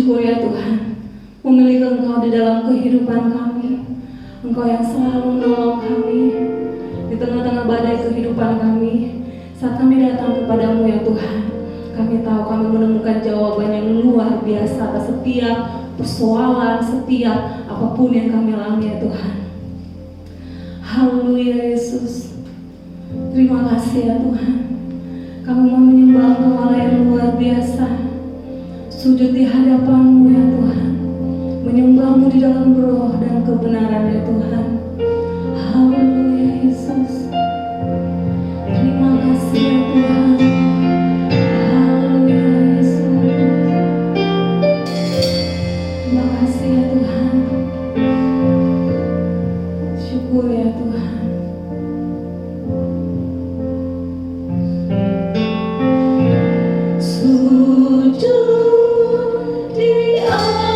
bersyukur ya Tuhan, memiliki Engkau di dalam kehidupan kami. Engkau yang selalu menolong kami di tengah-tengah badai kehidupan kami. Saat kami datang kepadamu ya Tuhan, kami tahu kami menemukan jawaban yang luar biasa atas setiap persoalan, setiap apapun yang kami alami ya Tuhan. Haleluya Yesus. Terima kasih ya Tuhan. Kami mau menyembah Engkau Allah yang luar biasa. Sujud di hadapan-Mu ya Tuhan, menyembah-Mu di dalam roh dan kebenaran ya Tuhan. Haleluya Yesus. Terima kasih ya Tuhan. Haleluya Yesus. Terima kasih ya Tuhan. Syukur ya Tuhan. Sujud di altarnya,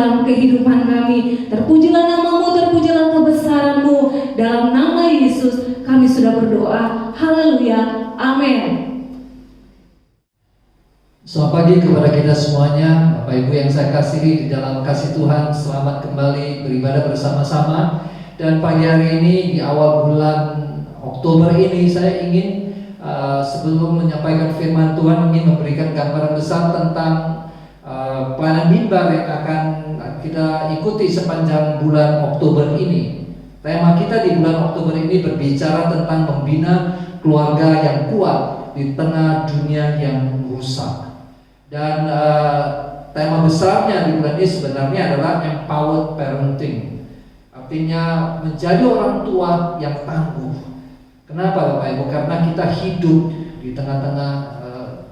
dalam kehidupan kami. Terpujilah nama-Mu, terpujilah kebesaran-Mu. Dalam nama Yesus kami sudah berdoa. Haleluya. Amin. Selamat pagi kepada kita semuanya, Bapak Ibu yang saya kasihi di dalam kasih Tuhan. Selamat kembali beribadah bersama-sama. Dan pagi hari ini di awal bulan Oktober ini saya ingin sebelum menyampaikan firman Tuhan ingin memberikan gambaran besar tentang pelayanan mimbar yang akan kita ikuti sepanjang bulan Oktober ini. Tema kita di bulan Oktober ini berbicara tentang membina keluarga yang kuat di tengah dunia yang rusak. Dan tema besarnya di bulan ini sebenarnya adalah empowered parenting. Artinya menjadi orang tua yang tangguh. Kenapa Bapak Ibu? Karena kita hidup di tengah-tengah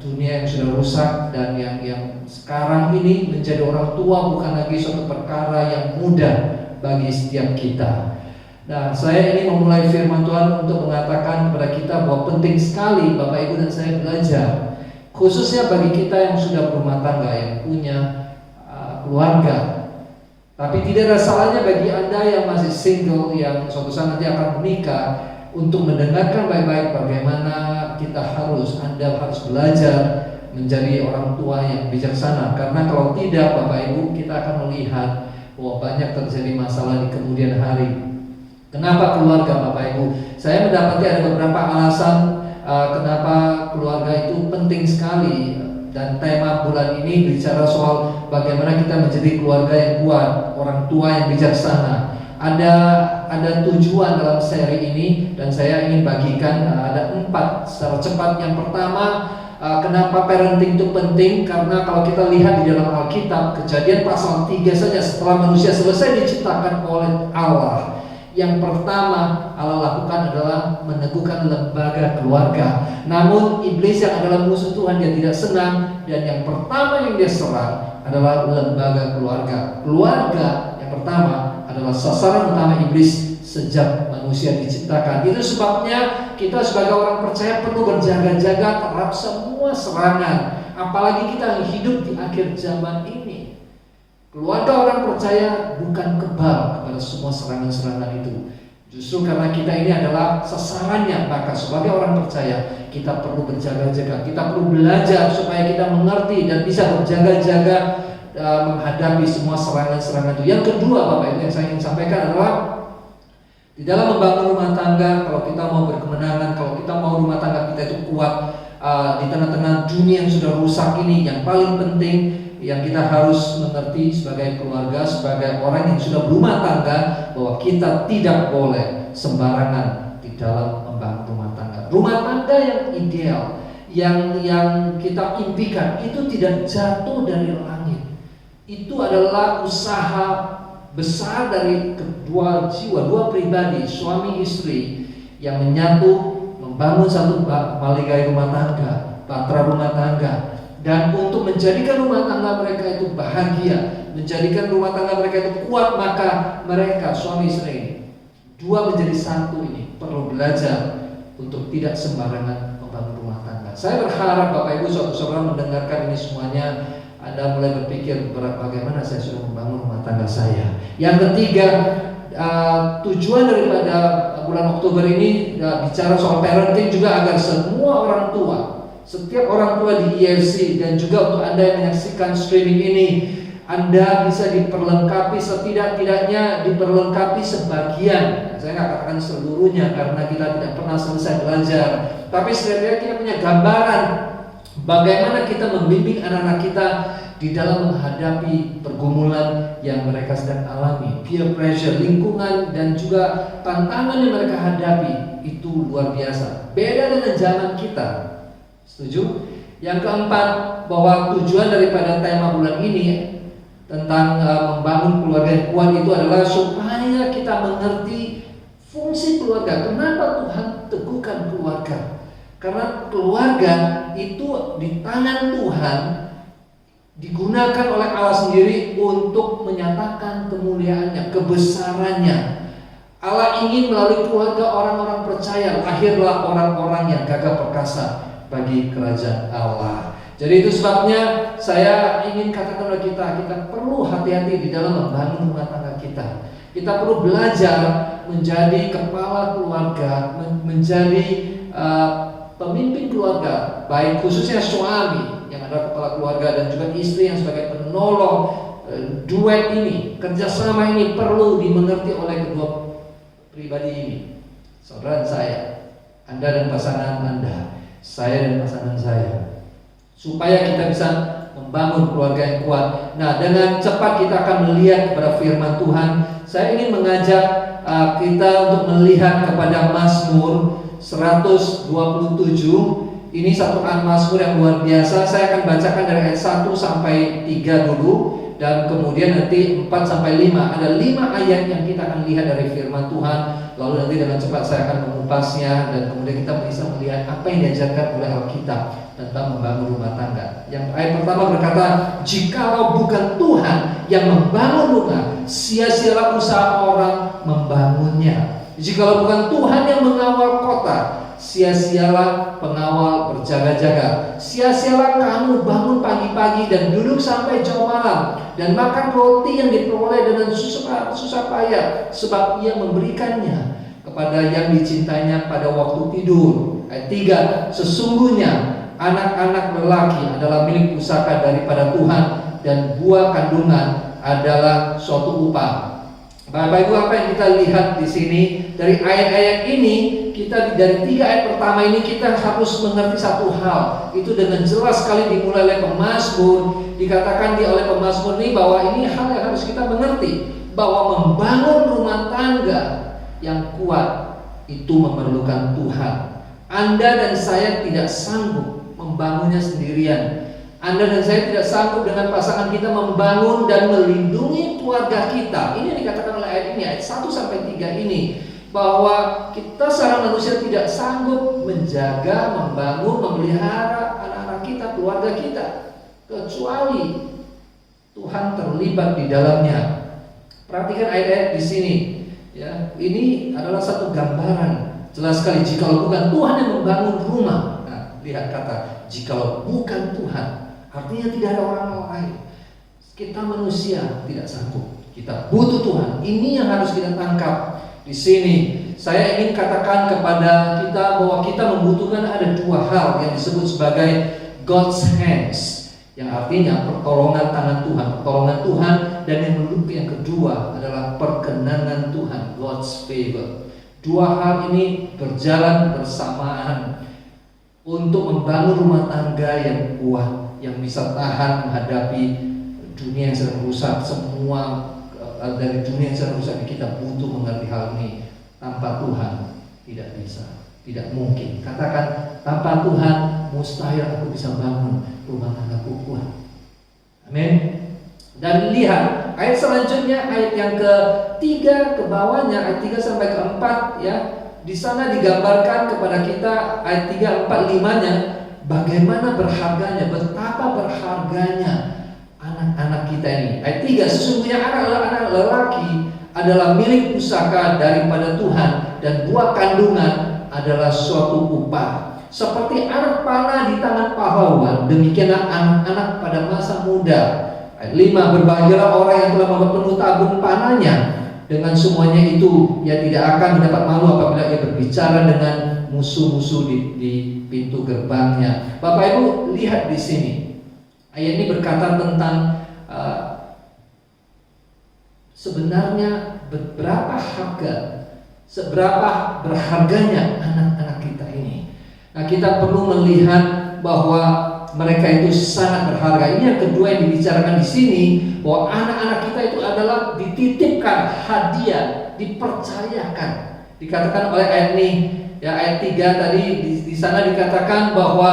dunia yang sudah rusak, dan yang sekarang ini menjadi orang tua bukan lagi suatu perkara yang mudah bagi setiap kita. Nah, saya ini memulai firman Tuhan untuk mengatakan kepada kita bahwa penting sekali Bapak Ibu dan saya belajar, khususnya bagi kita yang sudah berumah tangga, yang punya keluarga. Tapi tidak ada salahnya bagi Anda yang masih single, yang suatu saat nanti akan menikah, untuk mendengarkan baik-baik bagaimana Anda harus belajar menjadi orang tua yang bijaksana. Karena kalau tidak Bapak Ibu, kita akan melihat bahwa banyak terjadi masalah di kemudian hari. Kenapa keluarga Bapak Ibu? Saya mendapati ada beberapa alasan kenapa keluarga itu penting sekali. Dan tema bulan ini bicara soal bagaimana kita menjadi keluarga yang kuat, orang tua yang bijaksana. Ada tujuan dalam seri ini, dan saya ingin bagikan ada 4 secara cepat. Yang pertama, kenapa parenting itu penting? Karena kalau kita lihat di dalam Alkitab, Kejadian pasal 3 saja, setelah manusia selesai diciptakan oleh Allah, yang pertama Allah lakukan adalah meneguhkan lembaga keluarga. Namun iblis yang adalah musuh Tuhan, dia tidak senang, dan yang pertama yang dia serang adalah lembaga keluarga. Keluarga yang pertama adalah sasaran utama iblis sejak manusia diciptakan. Itu sebabnya kita sebagai orang percaya perlu berjaga-jaga terhadap semua serangan, apalagi kita yang hidup di akhir zaman ini. Keluarga orang percaya bukan kebal kepada semua serangan-serangan itu. Justru karena kita ini adalah sasarannya, maka sebagai orang percaya kita perlu berjaga-jaga. Kita perlu belajar supaya kita mengerti dan bisa berjaga-jaga menghadapi semua serangan-serangan itu. Yang kedua Bapak Ibu yang saya ingin sampaikan adalah di dalam membangun rumah tangga, kalau kita mau berkemenangan, kalau kita mau rumah tangga kita itu kuat di tengah-tengah dunia yang sudah rusak ini, yang paling penting yang kita harus mengerti sebagai keluarga, sebagai orang yang sudah berumah tangga, bahwa kita tidak boleh sembarangan di dalam membangun rumah tangga. Rumah tangga yang ideal, yang kita impikan itu tidak jatuh dari langit. Itu adalah usaha besar dari kedua jiwa, dua pribadi, suami istri, yang menyatu membangun satu maligai rumah tangga, bahtera rumah tangga. Dan untuk menjadikan rumah tangga mereka itu bahagia, menjadikan rumah tangga mereka itu kuat, maka mereka suami istri dua menjadi satu ini perlu belajar untuk tidak sembarangan membangun rumah tangga. Saya berharap Bapak Ibu saudara mendengarkan ini semuanya, Anda mulai berpikir bagaimana saya sudah membangun rumah tangga saya. Yang ketiga, tujuan daripada bulan Oktober ini bicara soal parenting juga agar semua orang tua, setiap orang tua di IFC, dan juga untuk Anda yang menyaksikan streaming ini, Anda bisa diperlengkapi, setidak-tidaknya diperlengkapi sebagian. Saya nggak katakan seluruhnya karena kita tidak pernah selesai belajar, tapi setidaknya kita punya gambaran bagaimana kita membimbing anak-anak kita di dalam menghadapi pergumulan yang mereka sedang alami, peer pressure, lingkungan, dan juga tantangan yang mereka hadapi. Itu luar biasa, beda dengan zaman kita. Setuju? Yang keempat, bahwa tujuan daripada tema bulan ini tentang membangun keluarga yang kuat itu adalah supaya kita mengerti fungsi keluarga. Kenapa Tuhan teguhkan keluarga? Karena keluarga itu di tangan Tuhan digunakan oleh Allah sendiri untuk menyatakan kemuliaannya, kebesarannya. Allah ingin melalui keluarga orang-orang percaya lahirlah orang-orang yang gagah perkasa bagi kerajaan Allah. Jadi itu sebabnya saya ingin katakan kepada kita perlu hati-hati di dalam membangun rumah tangga kita. Kita perlu belajar menjadi kepala keluarga, menjadi pemimpin keluarga, baik khususnya suami yang adalah kepala keluarga dan juga istri yang sebagai penolong. Duet ini, kerjasama ini perlu dimengerti oleh kedua pribadi ini. Saudara saya, Anda dan pasangan Anda, saya dan pasangan saya, supaya kita bisa membangun keluarga yang kuat. Nah, dengan cepat kita akan melihat kepada firman Tuhan. Saya ingin mengajak kita untuk melihat kepada Mazmur 127. Ini satu Mazmur yang luar biasa. Saya akan bacakan dari ayat 1 sampai 3 dulu, dan kemudian nanti 4 sampai 5. Ada 5 ayat yang kita akan lihat dari firman Tuhan. Lalu nanti dengan cepat saya akan mengupasnya, dan kemudian kita bisa melihat apa yang diajarkan oleh Alkitab tentang membangun rumah tangga. Yang ayat pertama berkata, jikalau bukan Tuhan yang membangun rumah, sia-sialah usaha orang membangunnya. Jikalau bukan Tuhan yang mengawal kota, sia-sialah pengawal berjaga-jaga. Sia-sialah kamu bangun pagi-pagi dan duduk sampai jam malam, dan makan roti yang diperoleh dengan susah payah, sebab ia memberikannya kepada yang dicintainya pada waktu tidur. Ayat 3, sesungguhnya anak-anak lelaki adalah milik pusaka daripada Tuhan, dan buah kandungan adalah suatu upah. Bapak Ibu, apa yang kita lihat di sini dari ayat-ayat ini, kita dari 3 ayat pertama ini kita harus mengerti satu hal. Itu dengan jelas sekali dimulai oleh pemazmur, dikatakan oleh pemazmur ini bahwa ini hal yang harus kita mengerti, bahwa membangun rumah tangga yang kuat itu memerlukan Tuhan. Anda dan saya tidak sanggup membangunnya sendirian. Anda dan saya tidak sanggup dengan pasangan kita membangun dan melindungi keluarga kita. Ini yang dikatakan oleh ayat ini, ayat 1 sampai 3 ini, bahwa kita secara manusia tidak sanggup menjaga, membangun, memelihara anak-anak kita, keluarga kita, kecuali Tuhan terlibat di dalamnya. Perhatikan ayat-ayat di sini. Ya, ini adalah satu gambaran jelas sekali. Jikalau bukan Tuhan yang membangun rumah, nah, lihat kata jikalau bukan Tuhan, artinya tidak ada orang lain. Kita manusia tidak sanggup. Kita butuh Tuhan. Ini yang harus kita tangkap di sini. Saya ingin katakan kepada kita bahwa kita membutuhkan ada 2 hal yang disebut sebagai God's hands, yang artinya pertolongan tangan Tuhan, pertolongan Tuhan, dan yang kedua adalah perkenanan Tuhan, God's favor. 2 hal ini berjalan bersamaan untuk membangun rumah tangga yang kuat, yang bisa tahan menghadapi dunia yang sedang rusak. Semua dari dunia yang sedang rusak, kita butuh mengerti hal ini. Tanpa Tuhan tidak bisa, tidak mungkin. Katakan, tanpa Tuhan mustahil aku bisa bangun rumah tanggaku kuat. Amin. Dan lihat ayat selanjutnya, ayat yang ke-3 ke bawahnya, ayat 3 sampai ke-4 ya. Di sana digambarkan kepada kita ayat 3, 4, 5-nya bagaimana berharganya, betapa berharganya anak-anak kita ini. Ayat 3, sesungguhnya anak lelaki adalah milik pusaka daripada Tuhan, dan buah kandungan adalah suatu upah. Seperti anak panah di tangan pahlawan, demikianlah anak-anak pada masa muda. Ayat 5, berbahagialah orang yang telah membuat penuh tabung panahnya. Dengan semuanya itu ia tidak akan mendapat malu apabila ia berbicara dengan musuh-musuh di pintu gerbangnya. Bapak Ibu, lihat di sini. Ayat ini berkata tentang sebenarnya seberapa berharganya anak-anak kita ini. Nah, kita perlu melihat bahwa mereka itu sangat berharga. Ini yang kedua yang dibicarakan di sini, bahwa anak-anak kita itu adalah dititipkan hadiah, dipercayakan. Dikatakan oleh ayat ini, ya ayat 3 tadi di sana dikatakan bahwa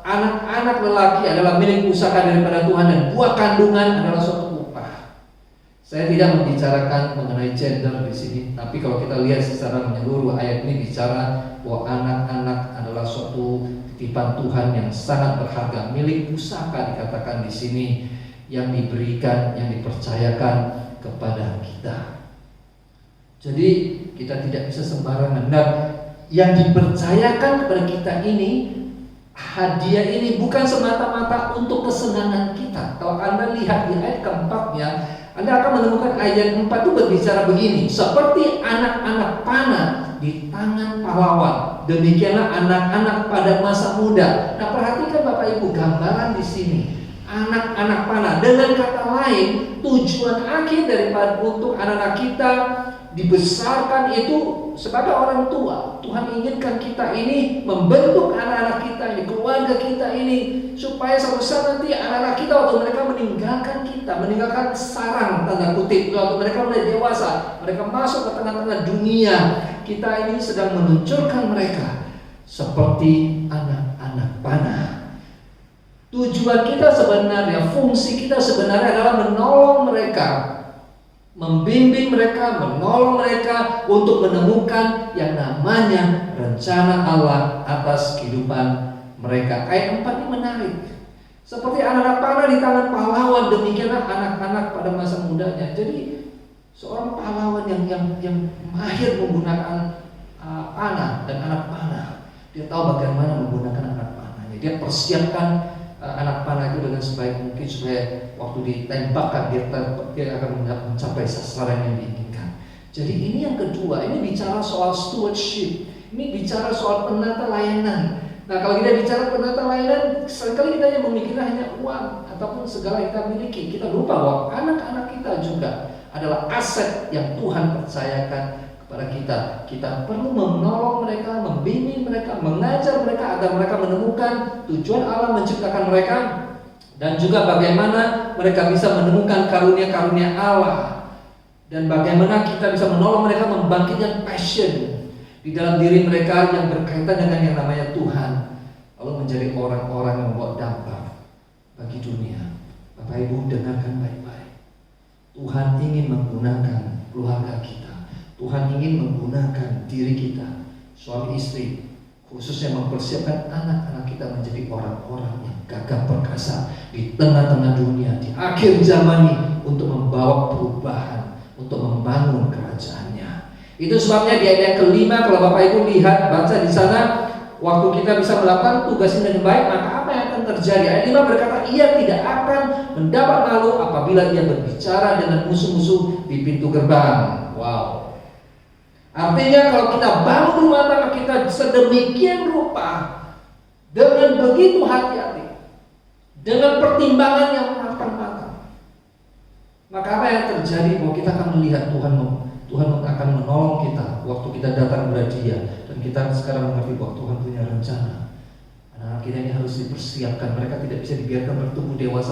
anak-anak lelaki adalah milik pusaka daripada Tuhan, dan buah kandungan adalah suatu upah. Saya tidak membicarakan mengenai gender di sini, tapi kalau kita lihat secara menyeluruh, ayat ini bicara bahwa anak-anak adalah suatu titipan Tuhan yang sangat berharga, milik pusaka dikatakan di sini, yang diberikan, yang dipercayakan kepada kita. Jadi kita tidak bisa sembarangan, dan yang dipercayakan kepada kita ini hadiah ini bukan semata-mata untuk kesenangan kita. Kalau Anda lihat di ayat keempatnya, Anda akan menemukan ayat 4 itu berbicara begini, seperti anak-anak panah di tangan pahlawan, demikianlah anak-anak pada masa muda. Nah, perhatikan Bapak Ibu gambaran di sini. Anak-anak panah, dengan kata lain, tujuan akhir daripada untuk anak-anak kita dibesarkan itu sebagai orang tua. Tuhan inginkan kita ini membentuk anak-anak kita ini, keluarga kita ini, supaya suatu saat nanti anak-anak kita waktu mereka meninggalkan kita, meninggalkan sarang tanda kutip, waktu mereka mulai dewasa, mereka masuk ke tengah-tengah dunia, kita ini sedang meluncurkan mereka seperti anak-anak panah. Tujuan kita sebenarnya, fungsi kita sebenarnya adalah menolong mereka, membimbing mereka, menolong mereka untuk menemukan yang namanya rencana Allah atas kehidupan mereka. Ayat 4 ini menarik. Seperti anak-anak panah di tangan pahlawan, demikianlah anak-anak pada masa mudanya. Jadi seorang pahlawan yang mahir menggunakan panah dan anak panah, dia tahu bagaimana menggunakan anak panahnya. Dia persiapkan anak panah itu dengan sebaik mungkin supaya waktu ditembakkan dia akan mencapai sasaran yang diinginkan. Jadi ini yang kedua, ini bicara soal stewardship, ini bicara soal penata layanan. Nah, kalau kita bicara penata layanan, seringkali kita hanya memikirkan hanya uang ataupun segala yang kita miliki. Kita lupa bahwa anak-anak kita juga adalah aset yang Tuhan percayakan kepada kita. Kita perlu menolong mereka, membimbing mereka, mengajar mereka agar mereka menemukan tujuan Allah menciptakan mereka, dan juga bagaimana mereka bisa menemukan karunia-karunia Allah, dan bagaimana kita bisa menolong mereka membangkitkan passion di dalam diri mereka yang berkaitan dengan yang namanya Tuhan, lalu menjadi orang-orang yang membawa dampak bagi dunia. Bapak Ibu dengarkan baik-baik. Tuhan ingin menggunakan keluarga kita. Tuhan ingin menggunakan diri kita, suami istri, khususnya mempersiapkan anak-anak kita menjadi orang-orang yang gagah perkasa di tengah-tengah dunia, di akhir zaman ini, untuk membawa perubahan, untuk membangun kerajaannya. Itu sebabnya di ayat yang kelima, kalau Bapak Ibu lihat, baca di sana, waktu kita bisa melakukan tugas ini dengan baik, maka apa yang akan terjadi? Ayat 5 berkata, ia tidak akan mendapat malu apabila ia berbicara dengan musuh-musuh di pintu gerbang. Wow. Artinya kalau kita bangun rumah tangga kita sedemikian rupa, dengan begitu hati-hati, dengan pertimbangan yang matang-matang, maka apa yang terjadi? Bahwa kita akan melihat Tuhan akan menolong kita waktu kita datang kepada Dia, dan kita sekarang mengerti bahwa Tuhan punya rencana. Anak-anak kita ini harus dipersiapkan. Mereka tidak bisa dibiarkan bertumbuh dewasa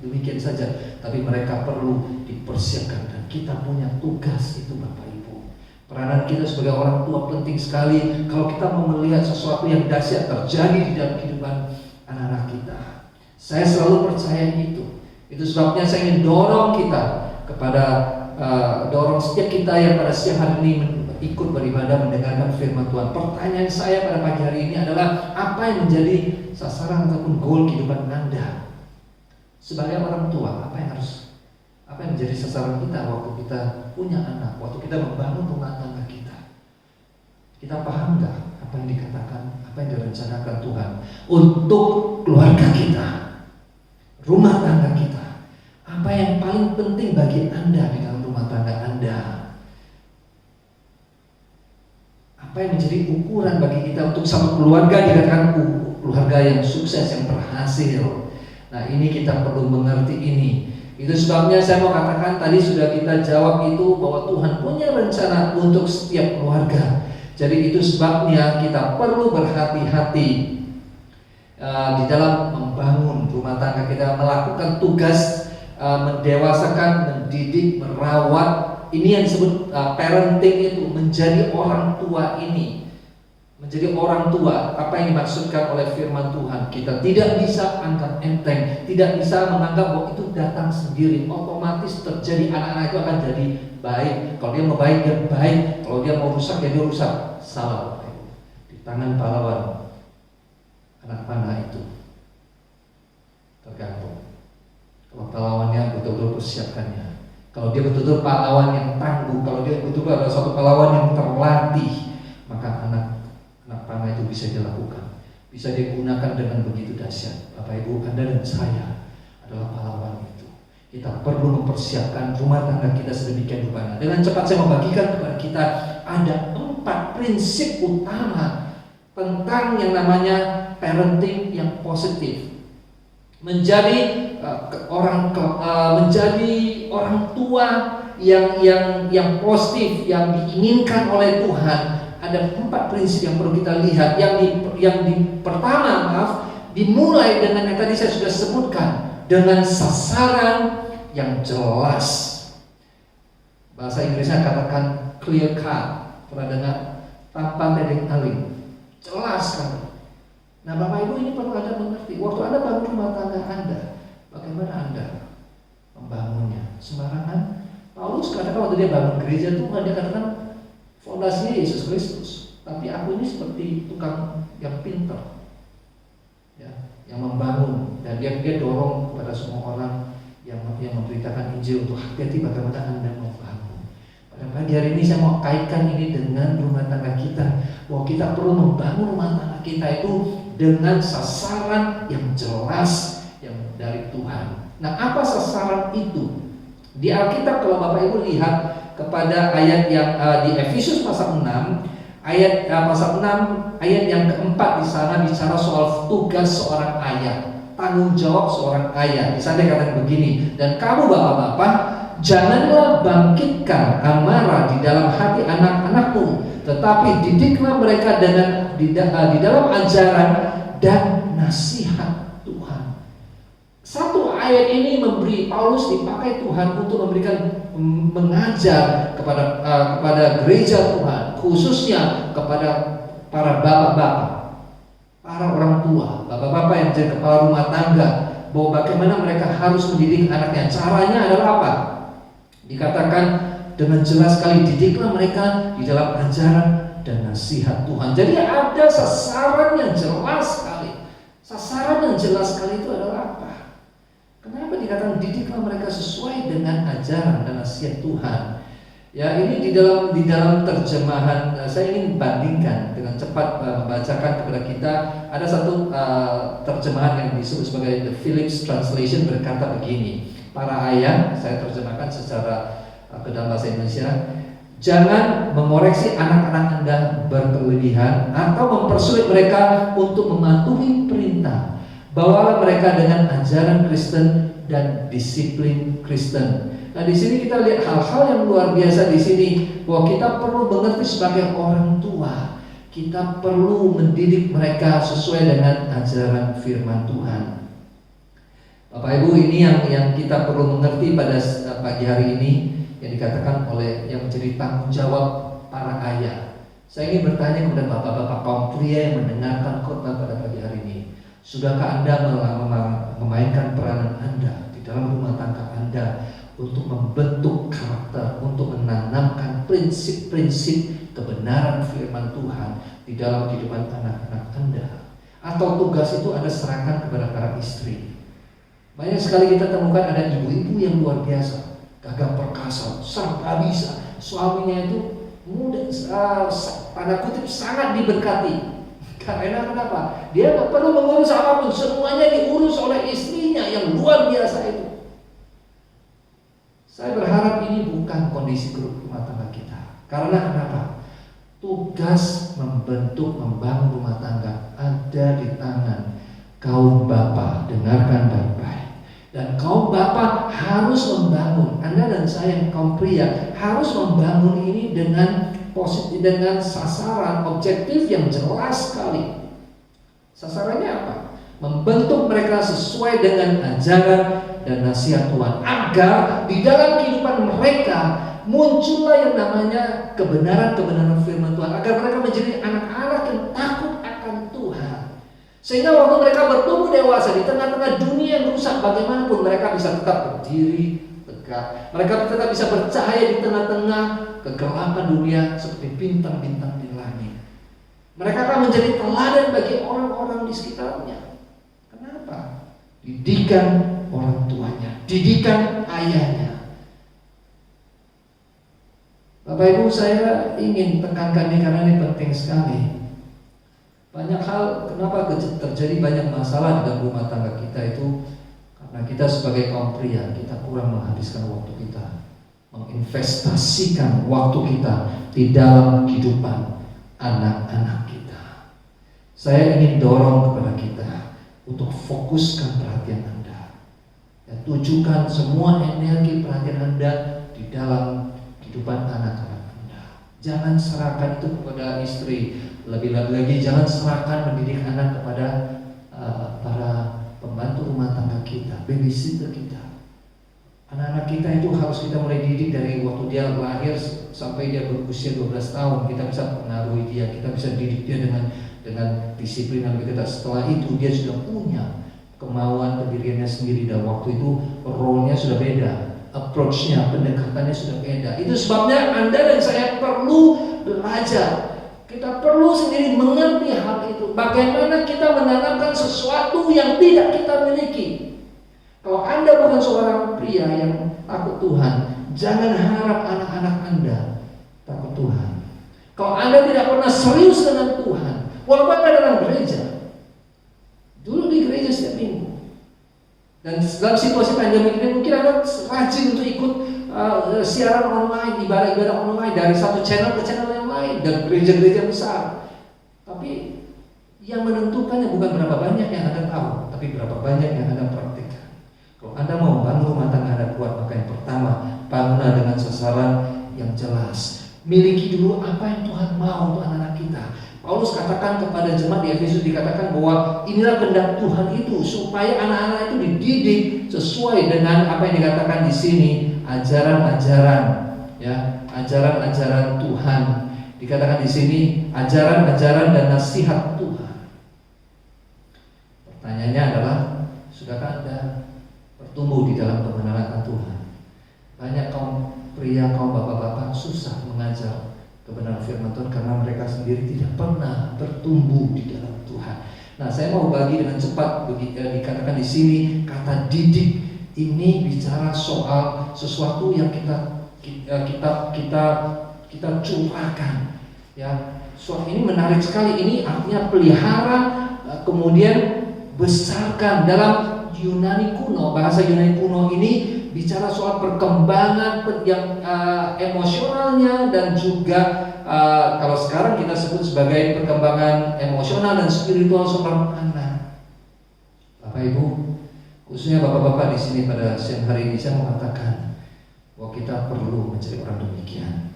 demikian saja, tapi mereka perlu dipersiapkan, dan kita punya tugas itu, Bapak Ibu. Peranan kita sebagai orang tua penting sekali kalau kita mau melihat sesuatu yang dahsyat terjadi di dalam kehidupan anak-anak kita. Saya selalu percaya itu. Itu sebabnya saya ingin dorong kita kepada dorong setiap kita yang pada siang hari ini ikut beribadah mendengarkan firman Tuhan. Pertanyaan saya pada pagi hari ini adalah, apa yang menjadi sasaran ataupun goal kehidupan Anda sebagai orang tua? Apa yang menjadi sasaran kita waktu kita punya anak, waktu kita membangun rumah tangga kita? Kita paham nggak apa yang dikatakan, apa yang direncanakan Tuhan untuk keluarga kita, rumah tangga kita? Apa yang paling penting bagi Anda di dalam rumah tangga Anda? Apa yang menjadi ukuran bagi kita untuk satu keluarga dikatakan keluarga yang sukses, yang berhasil? Nah, ini kita perlu mengerti ini. Itu sebabnya saya mau katakan tadi sudah kita jawab itu, bahwa Tuhan punya rencana untuk setiap keluarga. Jadi itu sebabnya kita perlu berhati-hati di dalam membangun rumah tangga kita, melakukan tugas mendewasakan, mendidik, merawat. Ini yang disebut parenting, itu menjadi orang tua ini. Menjadi orang tua, apa yang dimaksudkan oleh firman Tuhan? Kita tidak bisa anggap enteng, tidak bisa menganggap bahwa itu datang sendiri, otomatis terjadi. Anak-anak itu akan jadi baik. Kalau dia mau baik, dia baik. Kalau dia mau rusak, ya dia rusak. Salah. Di tangan pahlawan, anak panah itu tergantung. Kalau pahlawannya betul-betul persiapkannya, kalau dia betul-betul pahlawan yang tangguh, kalau dia betul-betul adalah suatu pahlawan yang terlatih, maka anak panah itu bisa dilakukan, bisa digunakan dengan begitu dahsyat. Bapak Ibu, Anda dan saya adalah pahlawan itu. Kita perlu mempersiapkan rumah tangga kita sedemikian rupa. Dengan cepat saya membagikan kepada kita ada 4 prinsip utama tentang yang namanya parenting yang positif. Menjadi menjadi orang tua yang positif, yang diinginkan oleh Tuhan. Ada 4 prinsip yang perlu kita lihat. Pertama, dimulai dengan yang tadi saya sudah sebutkan, dengan sasaran yang jelas. Bahasa Inggrisnya katakan clear cut. Pernah dengar? Tanpa tedeng-aling, jelas sekali. Nah, Bapak Ibu, ini perlu Anda mengerti. Waktu Anda bangun rumah tangga Anda, bagaimana Anda membangunnya? Sembarangan? Paulus katakan waktu dia bangun gereja itu, dia katakan fondasinya Yesus Kristus. Tapi aku ini seperti tukang yang pintar, ya, yang membangun. Dan dia dorong kepada semua orang yang memberitakan Injil untuk hati-hati bagaimana Anda membangun. Pada pagi hari ini saya mau kaitkan ini dengan rumah tangga kita, bahwa kita perlu membangun rumah tangga kita itu dengan sasaran yang jelas yang dari Tuhan. Nah, apa sasaran itu? Di Alkitab kalau Bapak Ibu lihat kepada ayat yang di Efesus pasal 6 pasal 6 ayat yang keempat, di sana bicara soal tugas seorang ayah, tanggung jawab seorang ayah. Di sana dikatakan begini, dan kamu bapak-bapak, janganlah bangkitkan amarah di dalam hati anak-anakmu, tetapi didiklah mereka di dalam ajaran dan nasihat Tuhan. Satu ayat ini memberi Paulus dipakai Tuhan untuk mengajar kepada gereja Tuhan, khususnya kepada para bapak-bapak, para orang tua, bapak-bapak yang jadi kepala rumah tangga, bahwa bagaimana mereka harus mendidik anaknya. Caranya adalah apa? Dikatakan dengan jelas sekali, didiklah mereka di dalam ajaran dan nasihat Tuhan. Jadi ada sasaran yang jelas sekali. Sasaran yang jelas sekali itu adalah apa? Kenapa dikatakan didiklah mereka sesuai dengan ajaran dan nasihat Tuhan? Ya, ini di dalam terjemahan, saya ingin bandingkan dengan cepat membacakan kepada kita. Ada satu terjemahan yang disebut sebagai The Phillips Translation, berkata begini. Para ayah, saya terjemahkan secara ke dalam bahasa Indonesia, jangan mengoreksi anak-anak Anda berkelebihan atau mempersulit mereka untuk mematuhi perintah. Bawalah mereka dengan ajaran Kristen dan disiplin Kristen. Nah, di sini kita lihat hal-hal yang luar biasa di sini, bahwa kita perlu mengerti sebagai orang tua, kita perlu mendidik mereka sesuai dengan ajaran firman Tuhan. Bapak Ibu, ini yang kita perlu mengerti pada pagi hari ini, yang dikatakan oleh yang menjadi tanggung jawab para ayah. Saya ingin bertanya kepada bapak-bapak kaum pria yang mendengarkan khotbah pada pagi hari ini. Sudahkah Anda memainkan peranan Anda di dalam rumah tangga Anda untuk membentuk karakter, untuk menanamkan prinsip-prinsip kebenaran firman Tuhan di dalam kehidupan anak-anak Anda? Atau tugas itu Anda serahkan kepada para istri? Banyak sekali kita temukan ada ibu-ibu yang luar biasa, gagah perkasa, serba bisa. Suaminya itu mudah, tanda kutip sangat diberkati. Karena kenapa? Dia tidak perlu mengurus apapun, semuanya diurus oleh istrinya yang luar biasa itu. Saya berharap ini bukan kondisi rumah tangga kita. Karena kenapa? Tugas membentuk, membangun rumah tangga ada di tangan kaum bapak. Dengarkan baik-baik. Dan kaum bapak harus membangun. Anda dan saya yang kaum pria harus membangun ini dengan positif, dengan sasaran objektif yang jelas sekali. Sasarannya apa? Membentuk mereka sesuai dengan ajaran dan nasihat Tuhan, agar di dalam kehidupan mereka muncullah yang namanya kebenaran-kebenaran firman Tuhan, agar mereka menjadi anak-anak yang takut akan Tuhan. Sehingga waktu mereka bertumbuh dewasa di tengah-tengah dunia yang rusak, bagaimanapun mereka bisa tetap berdiri tegak. Mereka tetap bisa bercahaya di tengah-tengah kegelapan dunia seperti bintang-bintang di langit. Mereka akan menjadi teladan bagi orang-orang di sekitarnya. Kenapa? Didikan orang tuanya, didikan ayahnya. Bapak Ibu, saya ingin tekankan ini karena ini penting sekali. Banyak hal kenapa terjadi banyak masalah dalam rumah tangga kita itu karena kita sebagai kaum pria kita kurang menghabiskan waktu kita, menginvestasikan waktu kita di dalam kehidupan anak-anak kita. Saya ingin dorong kepada kita untuk fokuskan perhatian Anda, ya, tujukan semua energi perhatian Anda di dalam kehidupan anak-anak Anda. Jangan serahkan itu kepada istri. Lebih-lebih lagi jangan serahkan mendidik anak kepada para pembantu rumah tangga kita, babysitter kita. Anak-anak kita itu harus kita mulai didik dari waktu dia lahir sampai dia berusia 12 tahun. Kita bisa pengaruhi dia, kita bisa didik dia dengan disiplin yang lebih ketat. Setelah itu dia sudah punya kemauan pendiriannya sendiri dan waktu itu role-nya sudah beda, approach-nya, pendekatannya sudah beda. Itu sebabnya Anda dan saya perlu belajar. Kita perlu sendiri mengerti hal itu. Bagaimana kita menanamkan sesuatu yang tidak kita miliki. Kalau Anda bukan seorang pria yang takut Tuhan, jangan harap anak-anak Anda takut Tuhan. Kalau Anda tidak pernah serius dengan Tuhan, walaupun Anda dalam gereja, dulu di gereja setiap minggu, dan dalam situasi pandemi ini mungkin Anda rajin untuk ikut siaran online, ibadah-ibadah online dari satu channel ke channel yang lain dan gereja-gereja besar. Tapi yang menentukannya bukan berapa banyak yang Anda tahu, tapi berapa banyak yang Anda praktikkan. Kalau Anda mau bangun rumah tangga Anda kuat, maka yang pertama, bangunlah dengan sasaran yang jelas. Miliki dulu apa yang Tuhan mau untuk anak-anak kita. Paulus katakan kepada jemaat di Efesus, dikatakan bahwa inilah kehendak Tuhan itu supaya anak-anak itu dididik sesuai dengan apa yang dikatakan di sini, ajaran-ajaran, ya, ajaran-ajaran Tuhan. Dikatakan di sini ajaran-ajaran dan nasihat Tuhan. Pertanyaannya adalah, sudahkah Anda bertumbuh di dalam pengenalan Tuhan? Banyak kaum pria, kaum bapak-bapak susah mengajar kebenaran firman Tuhan karena mereka sendiri tidak pernah bertumbuh di dalam Tuhan. Nah, saya mau bagi dengan cepat. Dikatakan di sini kata didik ini bicara soal sesuatu yang kita curahkan. Ya, soal ini menarik sekali. Ini artinya pelihara, kemudian besarkan. Dalam Yunani kuno, bahasa Yunani kuno ini bicara soal perkembangan yang emosionalnya dan juga kalau sekarang kita sebut sebagai perkembangan emosional dan spiritual seorang anak. Bapak Ibu, khususnya bapak-bapak di sini pada siang hari ini saya mengatakan bahwa kita perlu mencari orang demikian.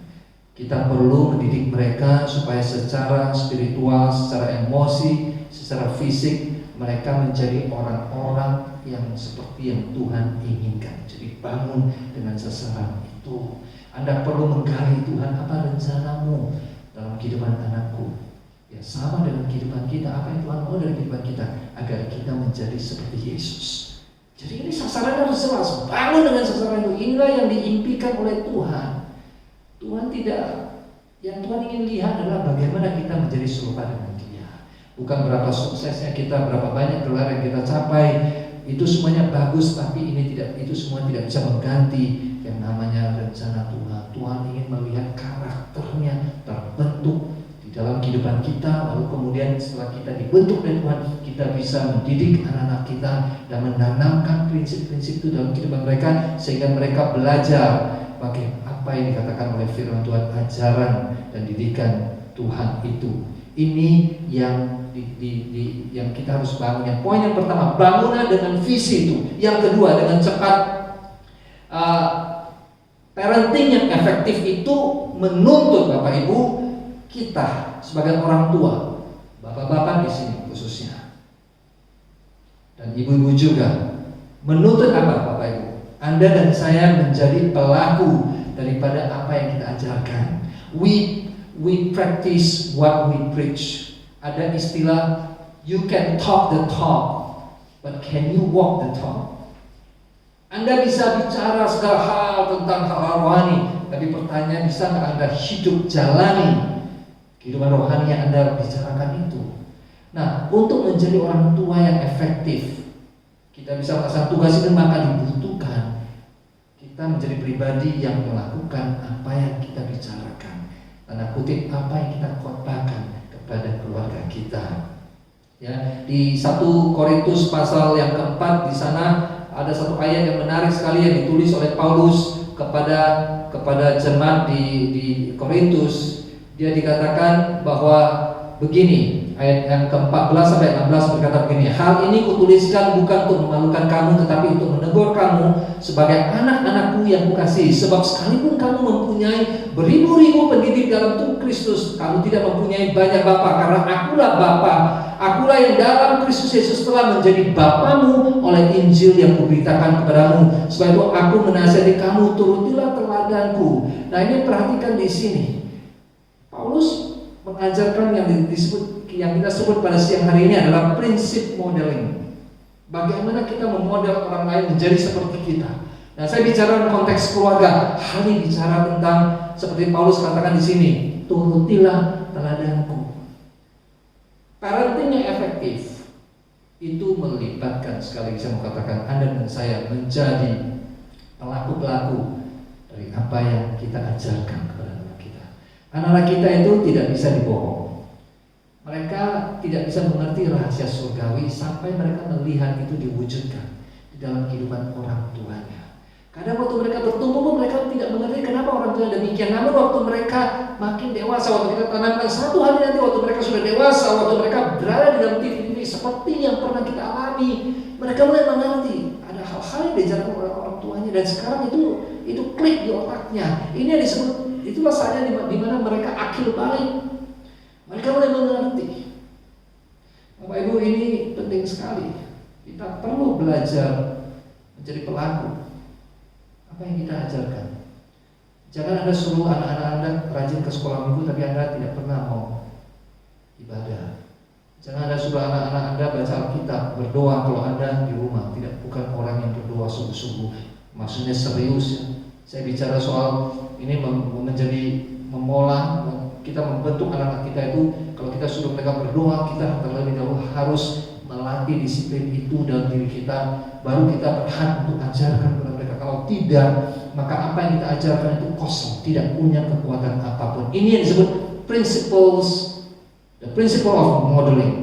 Kita perlu mendidik mereka supaya secara spiritual, secara emosi, secara fisik mereka menjadi orang-orang yang seperti yang Tuhan inginkan. Jadi bangun dengan sasaran itu. Anda perlu menggali Tuhan, apa rencanamu dalam kehidupan anakku. Ya, sama dengan kehidupan kita, apa yang Tuhan mau dari kehidupan kita, agar kita menjadi seperti Yesus. Jadi ini sasaran harus jelas. Bangun dengan sasaran itu. Inilah yang diimpikan oleh Tuhan. Tuhan tidak, yang Tuhan ingin lihat adalah bagaimana kita menjadi serupa dengan Dia. Bukan berapa suksesnya kita, berapa banyak gelar yang kita capai. Itu semuanya bagus, tapi itu semua tidak bisa mengganti yang namanya rencana Tuhan. Tuhan ingin melihat karakternya terbentuk di dalam kehidupan kita, lalu kemudian setelah kita dibentuk oleh Tuhan, kita bisa mendidik anak-anak kita dan menanamkan prinsip-prinsip itu dalam kehidupan mereka, sehingga mereka belajar bagaimana apa yang dikatakan oleh firman Tuhan, ajaran dan didikan Tuhan itu. Ini yang yang kita harus bangun. Yang poin yang pertama, bangunlah dengan visi itu. Yang kedua, dengan cepat. Parenting yang efektif itu menuntut Bapak Ibu kita sebagai orang tua, bapak-bapak di sini khususnya, dan ibu-ibu juga, menuntut apa Bapak Ibu? Anda dan saya menjadi pelaku daripada apa yang kita ajarkan. We practice what we preach. Ada istilah, you can talk the talk, but can you walk the talk? Anda bisa bicara segala hal tentang hal rohani, tapi pertanyaan, bisa nggak Anda hidup jalani kehidupan rohani yang Anda bicarakan itu? Nah, untuk menjadi orang tua yang efektif, kita bisa melaksanakan tugas itu, maka dibutuhkan kita menjadi pribadi yang melakukan apa yang kita bicarakan. Tanda kutip, apa yang kita khotbahkan kepada keluarga kita. Ya, di 1 Korintus pasal yang keempat, di sana ada satu ayat yang menarik sekali yang ditulis oleh Paulus kepada jemaat di Korintus. Dia dikatakan bahwa begini, ayat yang ke-14 sampai 16 berkata begini, hal ini kutuliskan bukan untuk memalukan kamu, tetapi untuk menegur kamu sebagai anak-anakku yang kukasihi. Sebab sekalipun kamu mempunyai beribu-ribu pendidik dalam tubuh Kristus, kamu tidak mempunyai banyak bapa, karena akulah bapa. Akulah yang dalam Kristus Yesus telah menjadi bapamu oleh Injil yang kuberitakan kepadamu. Sebab itu aku menasihati kamu, turutilah teladanku. Nah, ini perhatikan di sini. Paulus mengajarkan yang kita sebut pada siang hari ini adalah prinsip modeling. Bagaimana kita memodel orang lain menjadi seperti kita. Nah, saya bicara dalam konteks keluarga. Hal ini bicara tentang seperti Paulus katakan di sini, turutilah teladanku. Parenting yang efektif itu melibatkan, sekali lagi saya mau katakan, Anda dan saya menjadi pelaku-pelaku dari apa yang kita ajarkan kepada anak kita. Anak-anak kita itu tidak bisa dibohong. Mereka tidak bisa mengerti rahasia surgawi sampai mereka melihat itu diwujudkan di dalam kehidupan orang tuanya. Kadang waktu mereka bertumbuh pun mereka tidak mengerti kenapa orang tua demikian. Namun waktu mereka makin dewasa, waktu kita tanamkan satu hari nanti, waktu mereka sudah dewasa, waktu mereka berada di dalam titik-titik seperti yang pernah kita alami, mereka mulai mengerti ada hal-hal yang diajarkan oleh orang tuanya, dan sekarang itu klik di otaknya. Ini yang disebut, itulah saatnya di mana mereka akil balik. Mereka mulai mengerti. Bapak Ibu, ini penting sekali. Kita perlu belajar menjadi pelaku apa yang kita ajarkan. Jangan Anda suruh anak-anak Anda rajin ke sekolah minggu tapi Anda tidak pernah mau ibadah. Jangan Anda suruh anak-anak Anda baca Alkitab, berdoa kalau Anda di rumah bukan orang yang berdoa sungguh-sungguh. Maksudnya serius. Saya bicara soal ini menjadi memolah. Kita membentuk anak-anak kita itu, kalau kita suruh mereka berdoa, kita terlebih dahulu harus melatih disiplin itu dalam diri kita, baru kita berhak untuk ajarkan kepada mereka. Kalau tidak, maka apa yang kita ajarkan itu kosong, tidak punya kekuatan apapun. Ini yang disebut the principle of modeling.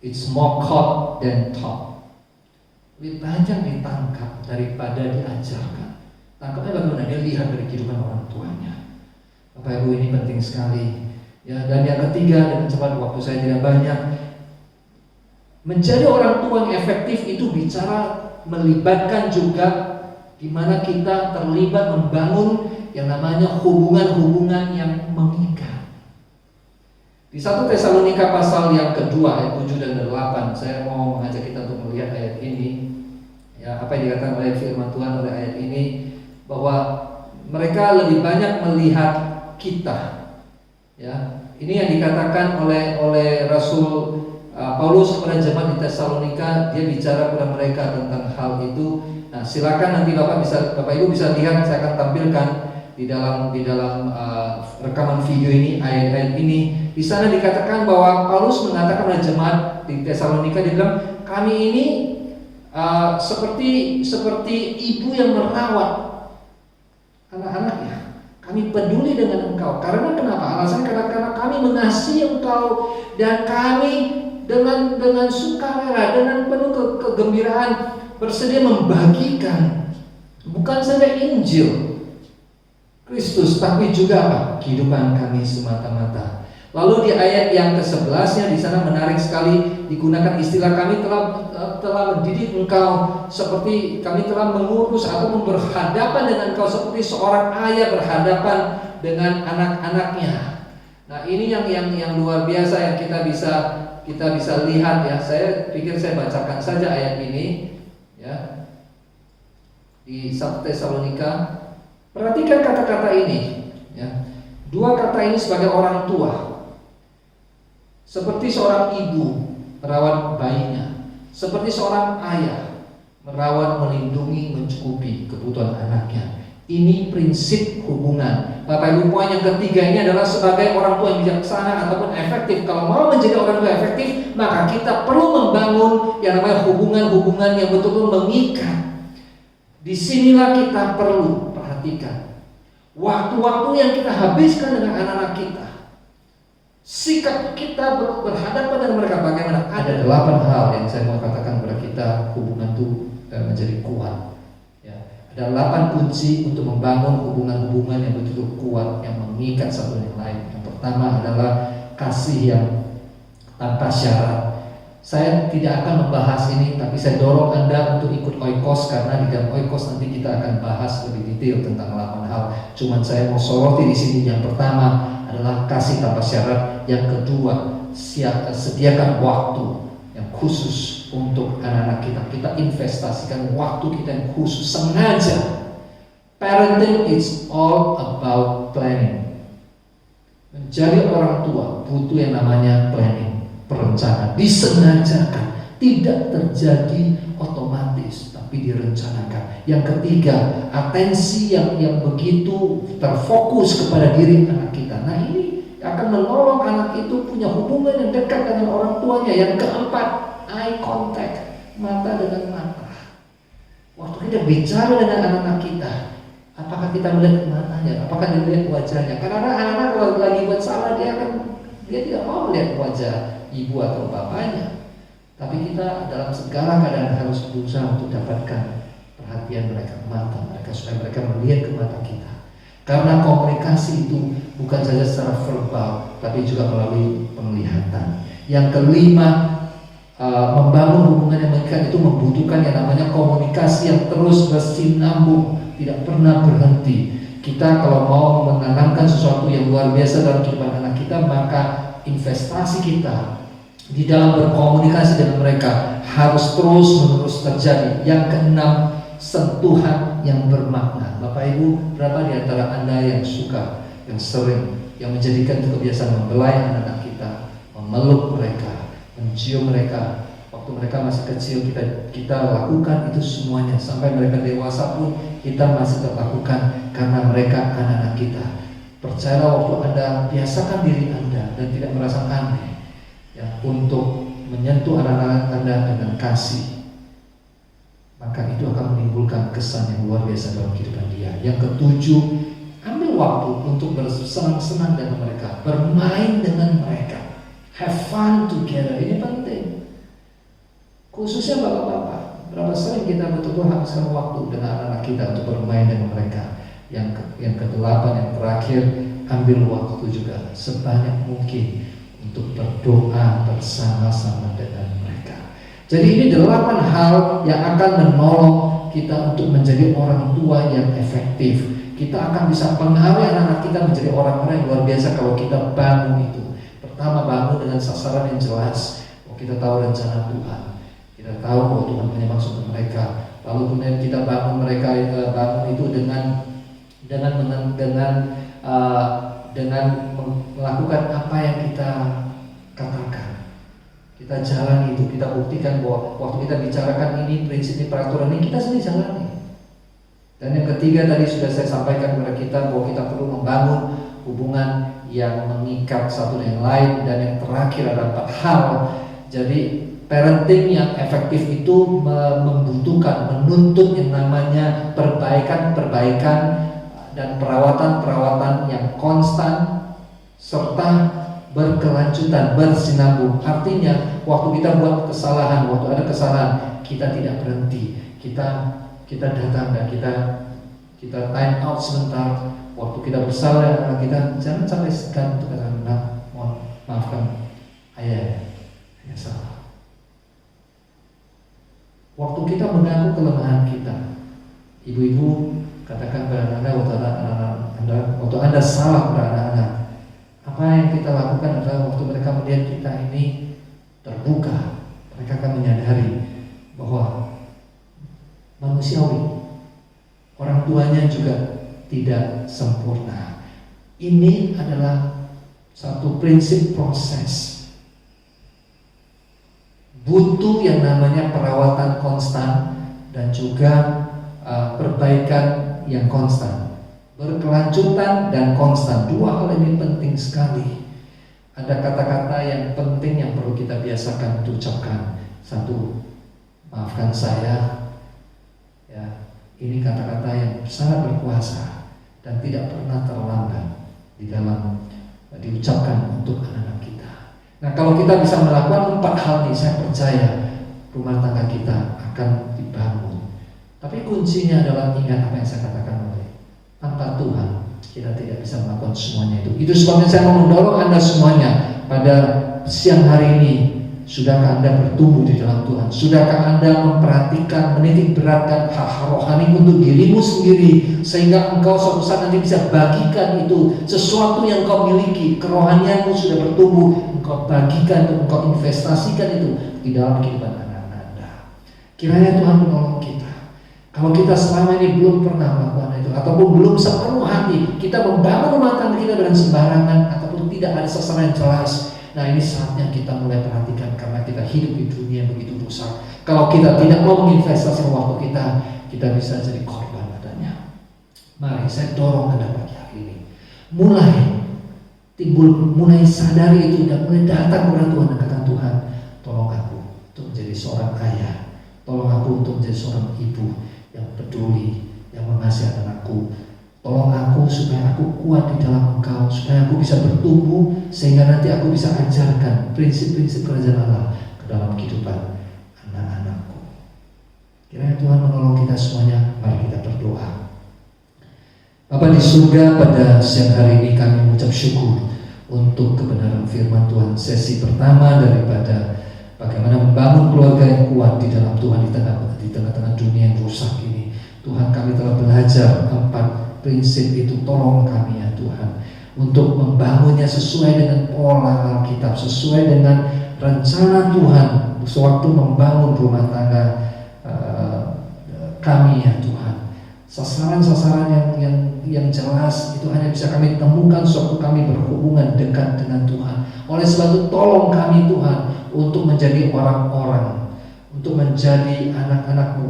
It's more caught than taught. Lebih banyak ditangkap daripada diajarkan. Tangkapnya bagaimana? Dia lihat dari kehidupan orang tuanya. Bapak Ibu, ini penting sekali. Ya, dan yang ketiga, dengan cepat, waktu saya tidak banyak. Menjadi orang tua yang efektif itu bicara melibatkan juga gimana kita terlibat membangun yang namanya hubungan-hubungan yang mengikat. Di 1 Tesalonika pasal yang kedua ayat 7 dan 8, saya mau mengajak kita untuk melihat ayat ini. Ya, apa yang dikatakan oleh firman Tuhan oleh ayat ini, bahwa mereka lebih banyak melihat kita. Ya, ini yang dikatakan oleh Rasul Paulus kepada jemaat di Tesalonika. Dia bicara kepada mereka tentang hal itu. Nah, silakan nanti Bapak Ibu bisa lihat, saya akan tampilkan di dalam rekaman video ini ayat-ayat ini. Di sana dikatakan bahwa Paulus mengatakan kepada jemaat di Tesalonika, dia bilang, kami ini seperti ibu yang merawat anak-anaknya. Kami peduli dengan engkau. Karena kenapa? Alasan karena kami mengasihi engkau, dan kami dengan sukarela, dengan penuh kegembiraan bersedia membagikan bukan saja Injil Kristus, tapi juga apa? Kehidupan kami semata-mata. Lalu di ayat yang ke-11-nya di sana menarik sekali digunakan istilah, kami telah mendidik engkau seperti kami telah mengurus atau berhadapan dengan engkau seperti seorang ayah berhadapan dengan anak-anaknya. Nah, ini yang luar biasa yang kita bisa lihat ya. Saya pikir saya bacakan saja ayat ini ya. Di 1 Tesalonika, perhatikan kata-kata ini ya. Dua kata ini sebagai orang tua. Seperti seorang ibu merawat bayinya, seperti seorang ayah merawat, melindungi, mencukupi kebutuhan anaknya. Ini prinsip hubungan. Bapak Ibu, poin yang ketiga ini adalah sebagai orang tua yang bijaksana ataupun efektif. Kalau mau menjadi orang tua efektif, maka kita perlu membangun yang namanya hubungan-hubungan yang betul-betul mengikat. Disinilah kita perlu perhatikan waktu-waktu yang kita habiskan dengan anak-anak kita. sikap kita berhadapan dengan mereka bagaimana. Ada 8 hal yang saya mau katakan kepada kita hubungan itu menjadi kuat. Ya, ada 8 kunci untuk membangun hubungan-hubungan yang betul kuat, yang mengikat satu dengan lain. Yang pertama adalah kasih yang tanpa syarat. Saya tidak akan membahas ini, tapi saya dorong Anda untuk ikut Oikos, karena di dalam Oikos nanti kita akan bahas lebih detail tentang 8 hal. Cuman saya mau soroti di sini. Yang pertama adalah kasih tanpa syarat. Yang kedua, sediakan waktu yang khusus untuk anak-anak kita. Kita investasikan waktu kita yang khusus, sengaja. Parenting is all about planning. Menjadi orang tua butuh yang namanya planning, perencanaan, disengajakan, tidak terjadi otomatis tapi direncanakan. Yang ketiga, atensi yang begitu terfokus kepada diri anak kita. Nah, ini akan menolong anak itu punya hubungan yang dekat dengan orang tuanya. Yang keempat, eye contact, mata dengan mata. Waktu kita bicara dengan anak-anak kita, apakah kita melihat matanya? Apakah dia melihat wajahnya? Karena anak-anak kalau lagi buat salah, dia tidak mau melihat wajah ibu atau bapaknya. Tapi kita dalam segala keadaan harus berusaha untuk dapatkan perhatian mereka, mata mereka, supaya mereka melihat ke mata kita. Karena komunikasi itu bukan saja secara verbal, tapi juga melalui penglihatan. Yang kelima, membangun hubungan yang mengikat itu membutuhkan yang namanya komunikasi yang terus bersinambung, tidak pernah berhenti. Kita kalau mau menanamkan sesuatu yang luar biasa dalam kehidupan anak kita, maka investasi kita di dalam berkomunikasi dengan mereka harus terus-menerus terjadi. Yang keenam, sentuhan yang bermakna. Bapak Ibu, berapa di antara Anda yang suka, yang sering, yang menjadikan itu kebiasaan membelai anak-anak kita, memeluk mereka, mencium mereka? Waktu mereka masih kecil kita lakukan itu semuanya. Sampai mereka dewasa pun kita masih tetap lakukan, karena mereka anak-anak kita. Percayalah, waktu Anda biasakan diri Anda dan tidak merasa aneh ya, untuk menyentuh anak-anak Anda dengan kasih, maka itu akan menimbulkan kesan yang luar biasa dalam kehidupan dia. Yang ketujuh, ambil waktu untuk bersenang-senang dengan mereka, bermain dengan mereka, have fun together. Ini penting, khususnya bapak-bapak. Berapa sering kita betul-betul habiskan waktu dengan anak-anak kita untuk bermain dengan mereka. Yang kedelapan, yang terakhir, ambil waktu juga sebanyak mungkin untuk berdoa bersama-sama dengan mereka. Jadi ini 8 hal yang akan menolong kita untuk menjadi orang tua yang efektif. Kita akan bisa pengaruhi anak-anak kita menjadi orang-orang yang luar biasa kalau kita bangun itu. Pertama, bangun dengan sasaran yang jelas. Kita tahu rencana Tuhan, kita tahu bahwa Tuhan punya maksud untuk mereka. Lalu kemudian kita bangun mereka, bangun itu dengan melakukan apa yang kita katakan. Kita jalani itu, kita buktikan bahwa waktu kita bicarakan ini, prinsip ini, peraturan ini, kita sendiri jalani. Dan yang ketiga tadi sudah saya sampaikan kepada kita bahwa kita perlu membangun hubungan yang mengikat satu dengan lain. Dan yang terakhir ada 4 hal. Jadi parenting yang efektif itu membutuhkan, menuntut yang namanya perbaikan dan perawatan yang konstan serta berkelanjutan, bersinambung. Artinya waktu kita buat kesalahan, waktu ada kesalahan, kita tidak berhenti. Kita datang dan kita time out sebentar. Waktu kita bersalah dengan kita, jangan sampai segan untuk katakan, mohon maafkan ayah salah. Waktu kita mengaku kelemahan kita, ibu-ibu katakan pada anak-anak, waktu Anda salah pada anak-anak, apa yang kita lakukan adalah waktu mereka melihat kita ini terbuka, mereka akan menyadari bahwa manusiawi, orang tuanya juga tidak sempurna. Ini adalah satu prinsip proses. Butuh yang namanya perawatan konstan dan juga perbaikan yang konstan, berkelanjutan dan konstan. 2 hal ini penting sekali. Ada kata-kata yang penting yang perlu kita biasakan untuk ucapkan. 1, maafkan saya. Ya, ini kata-kata yang sangat berkuasa dan tidak pernah terlambat di dalam diucapkan untuk anak-anak kita. Nah, kalau kita bisa melakukan 4 hal ini, saya percaya rumah tangga kita akan dibangun. Tapi kuncinya adalah ingat apa yang saya katakan tadi. Tanpa Tuhan kita tidak bisa melakukan semuanya itu. Itu sebabnya saya mau mendorong Anda semuanya pada siang hari ini. Sudahkah Anda bertumbuh di dalam Tuhan? Sudahkah Anda memperhatikan, menitik beratkan hak rohani untuk dirimu sendiri, sehingga engkau suatu saat nanti bisa bagikan itu, sesuatu yang kau miliki, kerohanianmu sudah bertumbuh, engkau bagikan, engkau investasikan itu di dalam kehidupan anak-anak Anda. Kiranya Tuhan menolong kita. Kalau kita selama ini belum pernah melakukan itu, ataupun belum sepenuh hati kita membangun rumah tangga kita dengan sembarangan, ataupun tidak ada sasaran yang jelas, nah ini saatnya kita mulai perhatikan, karena kita hidup di dunia yang begitu rusak. Kalau kita tidak mau menginvestasi waktu kita, kita bisa jadi korban adanya. Mari saya dorong Anda pagi hari ini, mulai sadari itu dan mulai datang kepada Tuhan dan katakan, Tuhan, tolong aku untuk menjadi seorang ayah, tolong aku untuk menjadi seorang ibu yang peduli, yang mengasihi anakku. Tolong aku supaya aku kuat di dalam Engkau, supaya aku bisa bertumbuh, sehingga nanti aku bisa ajarkan prinsip-prinsip kerajaan Allah ke dalam kehidupan anak-anakku. Kiranya Tuhan menolong kita semuanya. Mari kita berdoa. Bapa di surga, pada siang hari ini kami mengucap syukur untuk kebenaran firman Tuhan. Sesi pertama daripada bagaimana membangun keluarga yang kuat di dalam Tuhan di tengah-tengah dunia yang rusak ini. Tuhan, kami telah belajar 4 prinsip itu. Tolong kami ya Tuhan untuk membangunnya sesuai dengan pola Alkitab, sesuai dengan rencana Tuhan sewaktu membangun rumah tangga kami ya Tuhan. Sasaran-sasaran yang jelas itu hanya bisa kami temukan sewaktu kami berhubungan dekat dengan Tuhan. Oleh sebab itu tolong kami Tuhan untuk menjadi orang-orang, untuk menjadi anak-anak-Mu,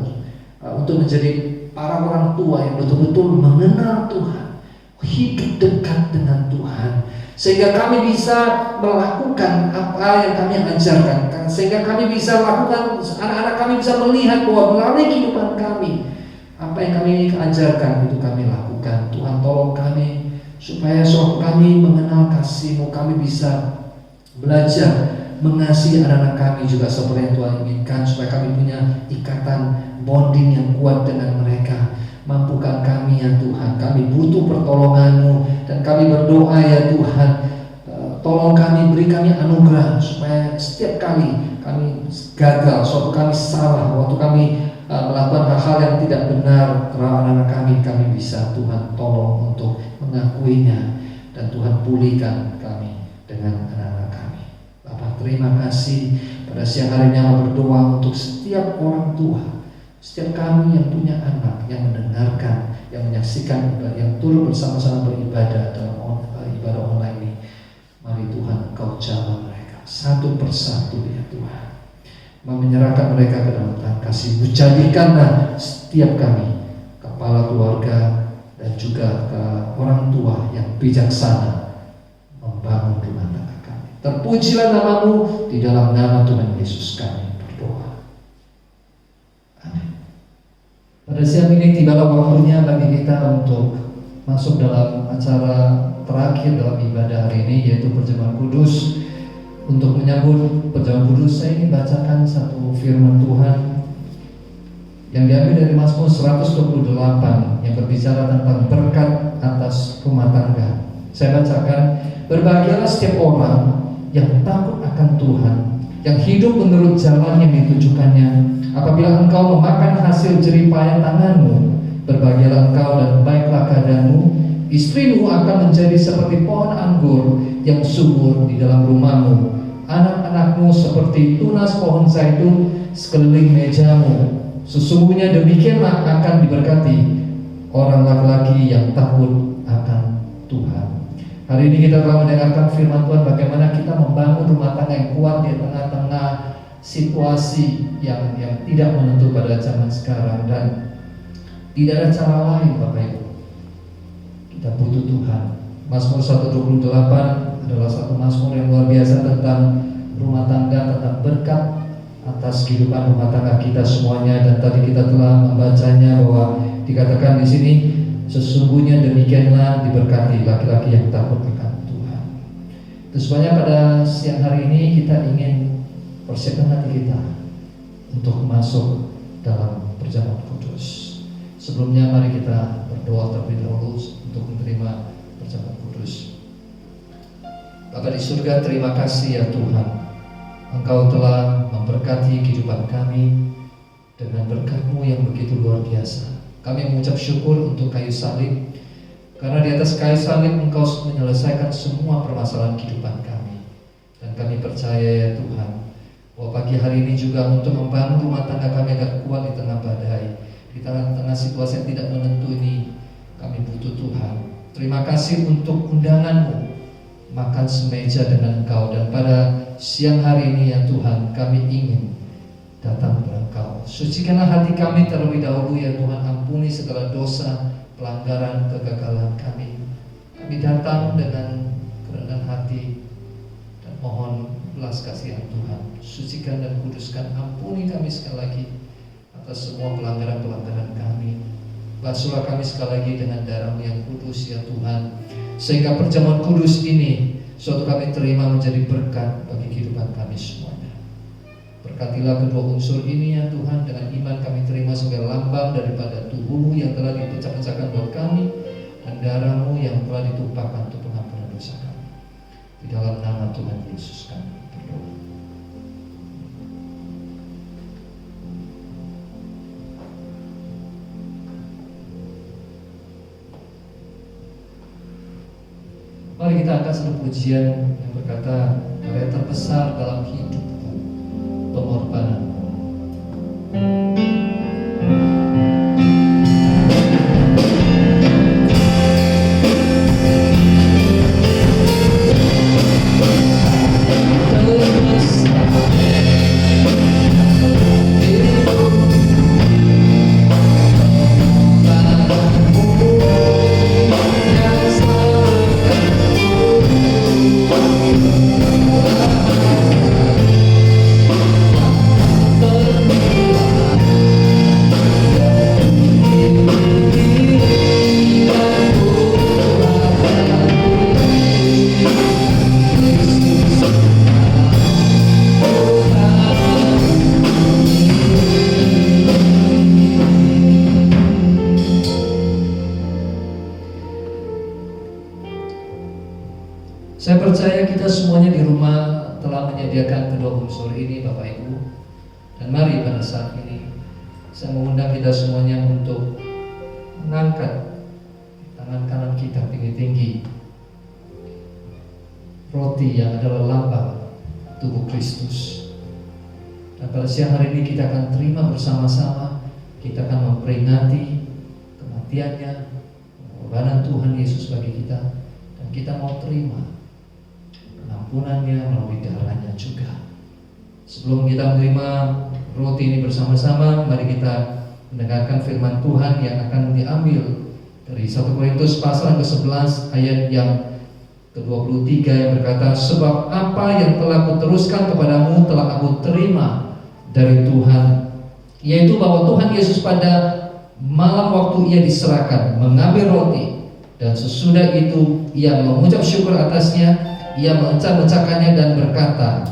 untuk menjadi para orang tua yang betul-betul mengenal Tuhan, hidup dekat dengan Tuhan, sehingga kami bisa melakukan apa yang kami ajarkan, sehingga kami bisa lakukan, anak-anak kami bisa melihat bahwa melalui kehidupan kami, apa yang kami ajarkan itu kami lakukan. Tuhan, tolong kami supaya sewaktu kami mengenal kasih-Mu, kami bisa belajar mengasihi anak-anak kami juga seperti yang Tuhan inginkan, supaya kami punya ikatan bonding yang kuat dengan mereka. Mampukan kami ya Tuhan, kami butuh pertolongan-Mu, dan kami berdoa ya Tuhan, tolong kami, beri kami anugerah supaya setiap kali kami gagal, suatu kami salah, waktu kami melakukan hal-hal yang tidak benar terhadap anak-anak kami bisa Tuhan tolong untuk mengakuinya, dan Tuhan pulihkan kami dengan anak-anak kami. Bapak, terima kasih pada siang hari ini berdoa untuk setiap orang tua, setiap kami yang punya anak, yang mendengarkan, yang menyaksikan, yang turut bersama-sama beribadah dalam ibadah online ini. Mari Tuhan, Engkau jawab mereka satu persatu ya Tuhan, menyerahkan mereka ke dalam tangan kasih-Mu. Jadikanlah setiap kami kepala keluarga dan juga orang tua yang bijaksana membangun rumah tangga kami. Terpujilah nama-Mu, di dalam nama Tuhan Yesus kami berdoa. Amin. Pada siang ini tibalah waktunya bagi kita untuk masuk dalam acara terakhir dalam ibadah hari ini, yaitu perjamuan kudus. Untuk menyambut perjamuan kudus, saya ingin bacakan satu firman Tuhan yang diambil dari Mazmur 128 yang berbicara tentang berkat atas rumah tangga. Saya bacakan, berbahagialah setiap orang yang takut akan Tuhan, yang hidup menurut jalan yang ditujukannya. Apabila engkau memakan hasil jeripayah tanganmu, berbahagialah engkau dan baiklah keadaanmu. Istrimu akan menjadi seperti pohon anggur yang subur di dalam rumahmu. Anak-anakmu seperti tunas pohon zaitun sekeliling mejamu. Sesungguhnya demikianlah akan diberkati orang laki-laki yang takut akan Tuhan. Hari ini kita telah mendengarkan firman Tuhan, bagaimana kita membangun rumah tangga yang kuat di tengah-tengah situasi yang tidak menentu pada zaman sekarang, dan tidak ada cara lain Bapak Ibu. Kita butuh Tuhan. Mazmur 128 adalah satu mazmur yang luar biasa tentang rumah tangga, tentang berkat atas kehidupan rumah tangga kita semuanya. Dan tadi kita telah membacanya bahwa dikatakan di sini, sesungguhnya demikianlah diberkati laki-laki yang takut akan Tuhan. Terus banyak pada siang hari ini kita ingin persiapkan hati kita untuk masuk dalam perjamuan kudus. Sebelumnya mari kita berdoa terlebih dahulu untuk menerima perjamuan kudus. Bapa di surga, terima kasih ya Tuhan, Engkau telah memberkati kehidupan kami dengan berkat-Mu yang begitu luar biasa. Kami mengucap syukur untuk kayu salib, karena di atas kayu salib Engkau menyelesaikan semua permasalahan kehidupan kami. Dan kami percaya ya Tuhan, bahwa pagi hari ini juga untuk membangun rumah tangga kami agar kuat di tengah badai, di tengah situasi yang tidak menentu ini, kami butuh Tuhan. Terima kasih untuk undangan-Mu makan semeja dengan Engkau, dan pada siang hari ini ya Tuhan, kami ingin datang kepada Engkau. Sucikanlah hati kami terlebih dahulu ya Tuhan, ampuni segala dosa, pelanggaran, kegagalan kami. Kami datang dengan kerendahan hati dan mohon belas kasihan Tuhan. Sucikan dan kuduskan, ampuni kami sekali lagi atas semua pelanggaran-pelanggaran kami. Basuhlah kami sekali lagi dengan darah-Mu yang kudus ya Tuhan, sehingga perjamuan kudus ini suatu kami terima menjadi berkat bagi kehidupan kami semuanya. Berkatilah kedua unsur ini ya Tuhan, dengan iman kami terima sebagai lambang daripada tubuh-Mu yang telah dipecah-pecahkan buat kami, dan darah-Mu yang telah ditumpahkan untuk pengampunan dosa kami. Di dalam nama Tuhan Yesus kami berdoa. Mari kita angkat satu pujian yang berkata, karya terbesar dalam hidupku, pengorbananmu. Saya percaya kita semuanya di rumah telah menyediakan kedua unsur ini Bapak Ibu. Dan mari pada saat ini saya mengundang kita semuanya untuk mengangkat tangan kanan kita tinggi-tinggi roti yang adalah lambang tubuh Kristus. Dan pada siang hari ini kita akan terima bersama-sama, kita akan memperingati kematiannya, pengorbanan Tuhan Yesus bagi kita, dan kita mau terima ampunannya melalui darahnya juga. Sebelum kita menerima roti ini bersama-sama, mari kita mendengarkan firman Tuhan yang akan diambil dari 1 Korintus pasal ke-11 ayat yang ke-23 yang berkata, sebab apa yang telah kuteruskan kepadamu telah aku terima dari Tuhan, yaitu bahwa Tuhan Yesus pada malam waktu ia diserahkan mengambil roti, dan sesudah itu ia mengucap syukur atasnya, ia memecah-mecahkannya dan berkata,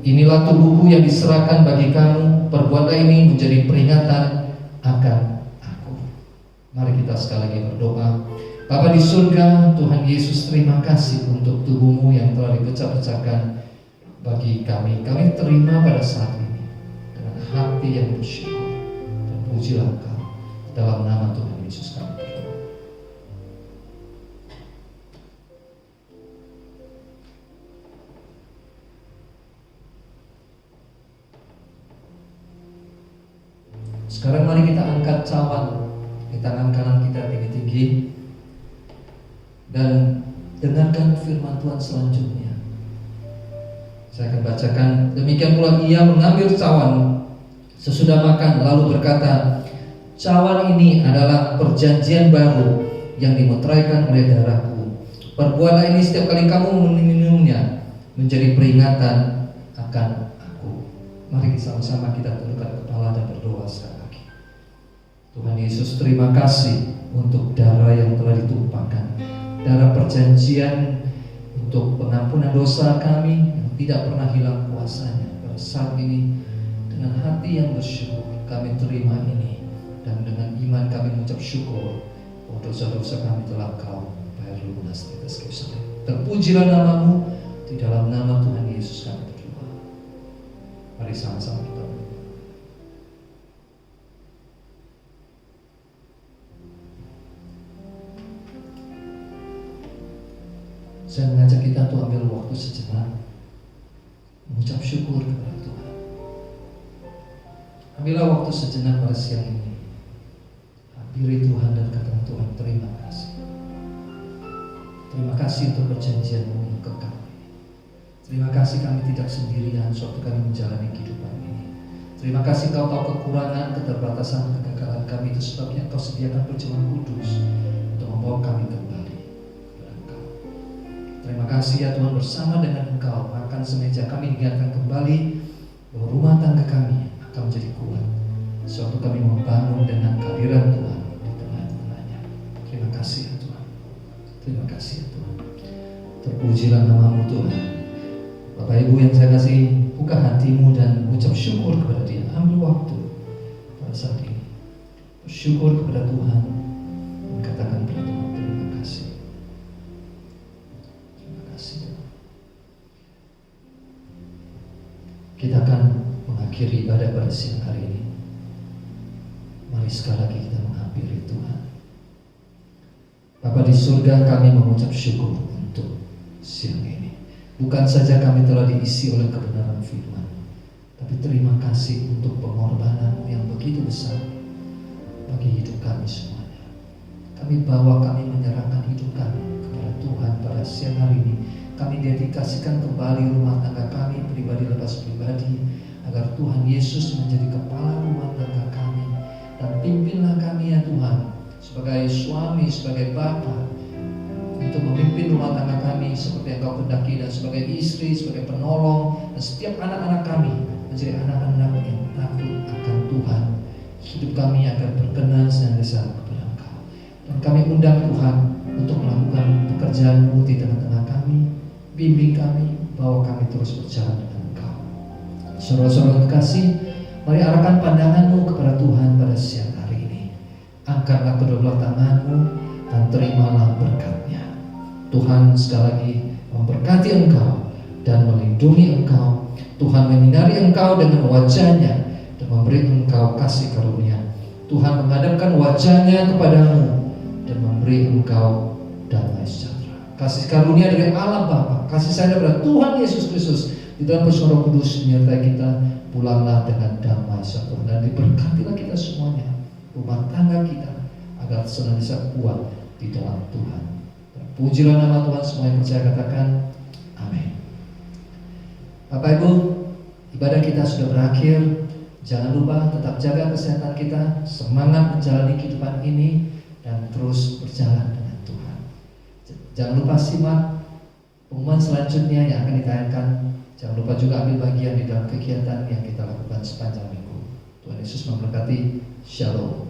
inilah tubuhku yang diserahkan bagi kamu, perbuatlah ini menjadi peringatan akan aku. Mari kita sekali lagi berdoa. Bapa di surga, Tuhan Yesus, terima kasih untuk tubuh-Mu yang telah dipecah-pecahkan bagi kami. Kami terima pada saat ini dengan hati yang bersyukur, dan pujilah Engkau. Dalam nama Tuhan Yesus kami berdoa. Sekarang mari kita angkat cawan di tangan kanan kita tinggi-tinggi dan dengarkan firman Tuhan selanjutnya. Saya akan bacakan. Demikian pula ia mengambil cawan sesudah makan lalu berkata, cawan ini adalah perjanjian baru yang dimeteraikan oleh darahku. Perbuatlah ini setiap kali kamu meminumnya menjadi peringatan akan aku. Mari sama-sama kita tundukkan kepala dan berdoa sekali lagi. Tuhan Yesus, terima kasih untuk darah yang telah ditumpahkan, darah perjanjian untuk pengampunan dosa kami yang tidak pernah hilang kuasanya. Pada saat ini dengan hati yang bersyukur kami terima ini, dan dengan iman kami mengucap syukur bahwa dosa-dosa kami telah Kau bayar lunas di atas kayu salib. Terpujilah nama-Mu, di dalam nama Tuhan Yesus kami berdoa. Mari sama-sama kita berdoa. Saya mengajak kita untuk ambil waktu sejenak mengucap syukur kepada Tuhan. Ambillah waktu sejenak pada siang ini. Hampiri Tuhan dan katakan, Tuhan, terima kasih. Terima kasih untuk perjanjian-Mu yang kekal. Terima kasih kami tidak sendirian suatu kami menjalani kehidupan ini. Terima kasih Kau tahu kekurangan, keterbatasan, kegagalan kami. Itu sebabnya Kau sediakan perjamuan kudus untuk membawa kami kembali kepada Engkau. Terima kasih ya Tuhan, bersama dengan Engkau makan semeja kami ingatkan kembali bahwa rumah tangga kami akan menjadi kuat suatu kami membangun dengan kehadiran Tuhan di tengah-tengahnya. Terima kasih ya Tuhan. Terima kasih ya Tuhan. Terpujilah nama-Mu Tuhan. Bapak Ibu yang saya kasih, buka hatimu dan ucap syukur kepada Dia. Ambil waktu pada saat ini bersyukur kepada Tuhan dan katakan kepada Tuhan, terima kasih. Terima kasih Tuhan. Kita akan mengakhiri ibadah pada siang hari ini. Mari sekali lagi kita menghampiri Tuhan. Bapa di surga, kami mengucap syukur untuk siang ini. Bukan saja kami telah diisi oleh kebenaran firman, tapi terima kasih untuk pengorbanan yang begitu besar bagi hidup kami semuanya. Kami menyerahkan hidup kami kepada Tuhan pada siang hari ini. Kami dedikasikan kembali rumah tangga kami, pribadi lepas pribadi, agar Tuhan Yesus menjadi kepala rumah tangga kami. Dan pimpinlah kami ya Tuhan, sebagai suami, sebagai bapa, untuk memimpin rumah tangga kami seperti yang Kau kehendaki, dan sebagai istri, sebagai penolong, dan setiap anak-anak kami menjadi anak-anak yang takut akan Tuhan. Hidup kami akan berkenan senantiasa kepada Engkau. Dan kami undang Tuhan untuk melakukan pekerjaan-Mu di tengah-tengah kami. Bimbing kami, bawa kami terus berjalan dengan Engkau. Saudara-saudara terkasih, mari arahkan pandangan-Mu kepada Tuhan pada siang hari ini. Angkatlah kedua belah tangan-Mu dan terimalah berkat-Nya. Tuhan sekali lagi memberkati engkau dan melindungi engkau. Tuhan menyinari engkau dengan wajah-Nya dan memberi engkau kasih karunia. Tuhan menghadapkan wajah-Nya kepadamu dan memberi engkau damai sejahtera. Kasih karunia dari Allah Bapa, kasih sayang daripada Tuhan Yesus Kristus di dalam persekutuan Roh Kudus menyertai kita. Pulanglah dengan damai sejahtera dan diberkatilah kita semuanya, rumah tangga kita, agar senantiasa kuat di dalam Tuhan. Pujilah nama Tuhan, semua yang percaya katakan amin. Bapak Ibu, ibadah kita sudah berakhir. Jangan lupa tetap jaga kesehatan kita, semangat menjalani kehidupan ini, dan terus berjalan dengan Tuhan. Jangan lupa simak pengumuman selanjutnya yang akan ditayangkan. Jangan lupa juga ambil bagian di dalam kegiatan yang kita lakukan sepanjang minggu. Tuhan Yesus memberkati. Shalom.